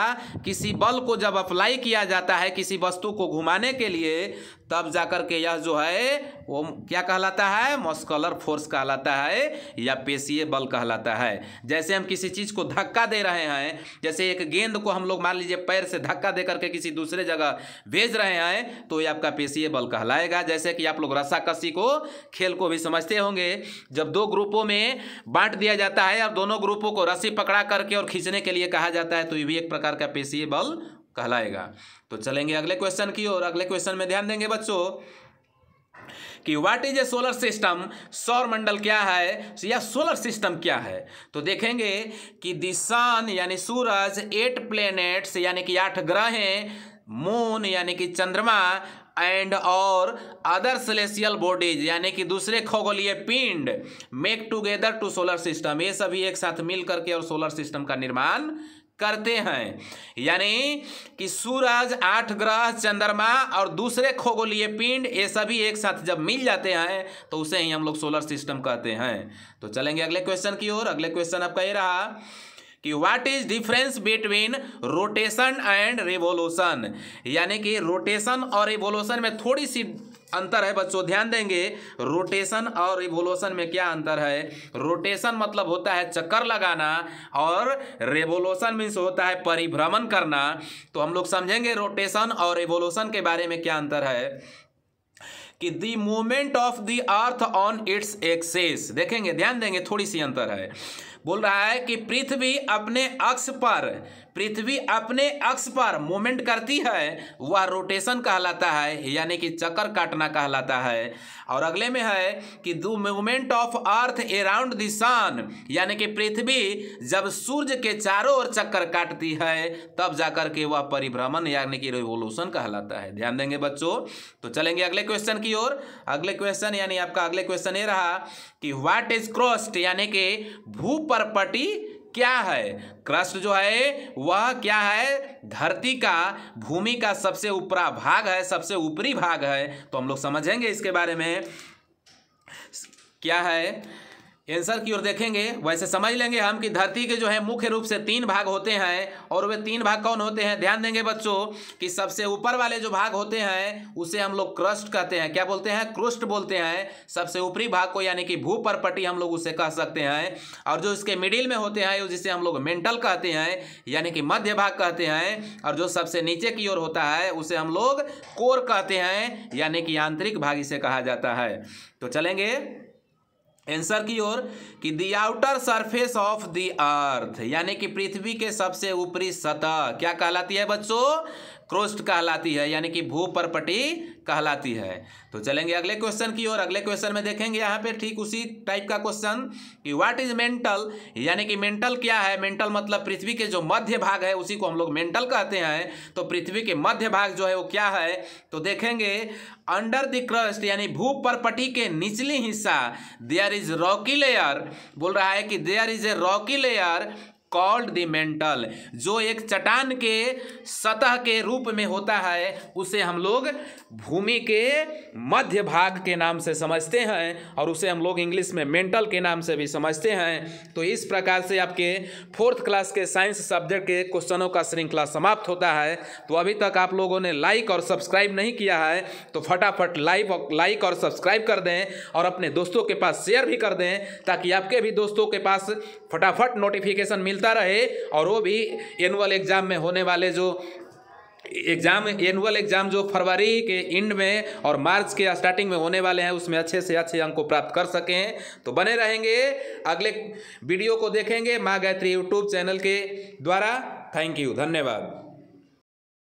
किसी बल को जब अप्लाई किया जाता है किसी वस्तु को घुमाने के लिए, तब जाकर के यह जो है वो क्या कहलाता है, मस्कुलर फोर्स कहलाता है या पेशीय बल कहलाता है। जैसे हम किसी चीज़ को धक्का दे रहे हैं, जैसे एक गेंद को हम लोग मान लीजिए पैर से धक्का दे करके किसी दूसरे जगह भेज रहे हैं, तो ये आपका पेशीय बल कहलाएगा। जैसे कि आप लोग रस्साकसी को खेल को भी समझते होंगे, जब दो ग्रुपों में बांट दिया जाता है और दोनों ग्रुपों को रस्सी पकड़ा करके और खींचने के लिए कहा जाता है, तो ये भी एक प्रकार का पेशीय बल कहलाएगा। तो चलेंगे अगले क्वेश्चन की ओर। अगले क्वेश्चन में ध्यान देंगे बच्चों कि what is a solar system, सौर मंडल क्या है या सोलर सिस्टम क्या है। तो देखेंगे कि द सन यानी सूरज, 8 प्लैनेट्स यानी कि 8 ग्रह हैं, मून यानी कि चंद्रमा, एंड और अदर सेलेस्टियल बॉडीज यानी कि दूसरे खगोलीय पिंड make together to solar system, ये सभी एक साथ मिल करके और सोलर सिस्टम का निर्माण करते हैं। यानी कि सूरज, 8 ग्रह, चंद्रमा और दूसरे खगोलीय पिंड, ये सभी एक साथ जब मिल जाते हैं तो उसे ही हम लोग सोलर सिस्टम कहते हैं। तो चलेंगे अगले क्वेश्चन की ओर। अगले क्वेश्चन आपका ये रहा कि what is difference between rotation and revolution, यानी कि रोटेशन और रिवोल्यूशन में थोड़ी सी अंतर है बच्चों, ध्यान देंगे। रोटेशन और रिवोल्यूशन में क्या अंतर है। रोटेशन मतलब होता है चक्कर लगाना और रिवोल्यूशन मीन्स होता है परिभ्रमण करना। तो हम लोग समझेंगे रोटेशन और रिवोल्यूशन के बारे में क्या अंतर है कि the movement of the earth on its axis. देखेंगे, ध्यान देंगे, थोड़ी सी अंतर है। बोल रहा है कि पृथ्वी अपने अक्ष पर मूवमेंट करती है, वह रोटेशन कहलाता है, यानी कि चक्कर काटना कहलाता है। और अगले में है कि the movement of earth around the sun, यानी कि पृथ्वी जब सूर्य के चारों ओर चक्कर काटती है तब जाकर के वह परिभ्रमण यानी कि रिवोल्यूशन कहलाता है। ध्यान देंगे बच्चों। तो चलेंगे अगले क्वेश्चन की ओर। अगले क्वेश्चन यानी आपका अगले क्वेश्चन ये रहा कि व्हाट इज क्रस्ट, यानी कि भूपर्पटी क्या है। क्रस्ट जो है वह क्या है, धरती का, भूमि का सबसे ऊपरा भाग है, सबसे ऊपरी भाग है। तो हम लोग समझेंगे इसके बारे में क्या है। आंसर की ओर देखेंगे, वैसे समझ लेंगे हम कि धरती के जो है मुख्य रूप से 3 भाग होते हैं, और वे 3 भाग कौन होते हैं। ध्यान देंगे बच्चों कि सबसे ऊपर वाले जो भाग होते हैं उसे हम लोग क्रस्ट कहते हैं। क्या बोलते हैं, क्रुस्ट बोलते हैं। सबसे ऊपरी भाग को यानी कि भूपर्पटी हम लोग उसे कह सकते हैं। और जो इसके मिडिल में होते हैं जिसे हम लोग मेंटल कहते हैं, यानी कि मध्य भाग कहते हैं। और जो सबसे नीचे की ओर होता है उसे हम लोग कोर कहते हैं, यानी कि आंतरिक भाग इसे कहा जाता है। तो चलेंगे आंसर की ओर कि the outer surface of the earth, यानी कि पृथ्वी के सबसे ऊपरी सतह क्या कहलाती है बच्चों, क्रोस्ट कहलाती है, यानी कि भूपर्पटी कहलाती है। तो चलेंगे अगले क्वेश्चन की ओर। अगले क्वेश्चन में देखेंगे यहाँ पे ठीक उसी टाइप का क्वेश्चन कि व्हाट इज मेंटल, यानी कि मेंटल क्या है। मेंटल मतलब पृथ्वी के जो मध्य भाग है उसी को हम लोग मेंटल कहते हैं। तो पृथ्वी के मध्य भाग जो है वो क्या है, तो देखेंगे अंडर द क्रस्ट यानी भूपर्पटी के निचली हिस्सा देयर इज रॉकी लेयर। बोल रहा है कि there is a rocky layer called the mantle. जो एक चट्टान के सतह के रूप में होता है उसे हम लोग भूमि के मध्य भाग के नाम से समझते हैं और उसे हम लोग इंग्लिश में मेंटल के नाम से भी समझते हैं। तो इस प्रकार से आपके 4th क्लास के साइंस सब्जेक्ट के क्वेश्चनों का श्रृंखला समाप्त होता है। तो अभी तक आप लोगों ने लाइक और सब्सक्राइब नहीं किया है तो फटाफट लाइक और सब्सक्राइब कर दें और अपने दोस्तों के पास शेयर भी कर दें, ताकि आपके भी दोस्तों के पास फटाफट नोटिफिकेशन मिलता रहे और वो भी एनुअल एग्जाम में होने वाले जो एनुअल एग्जाम जो फरवरी के एंड में और मार्च के स्टार्टिंग में होने वाले हैं उसमें अच्छे से अच्छे अंक को प्राप्त कर सकें। तो बने रहेंगे, अगले वीडियो को देखेंगे माँ गायत्री यूट्यूब चैनल के द्वारा। थैंक यू, धन्यवाद।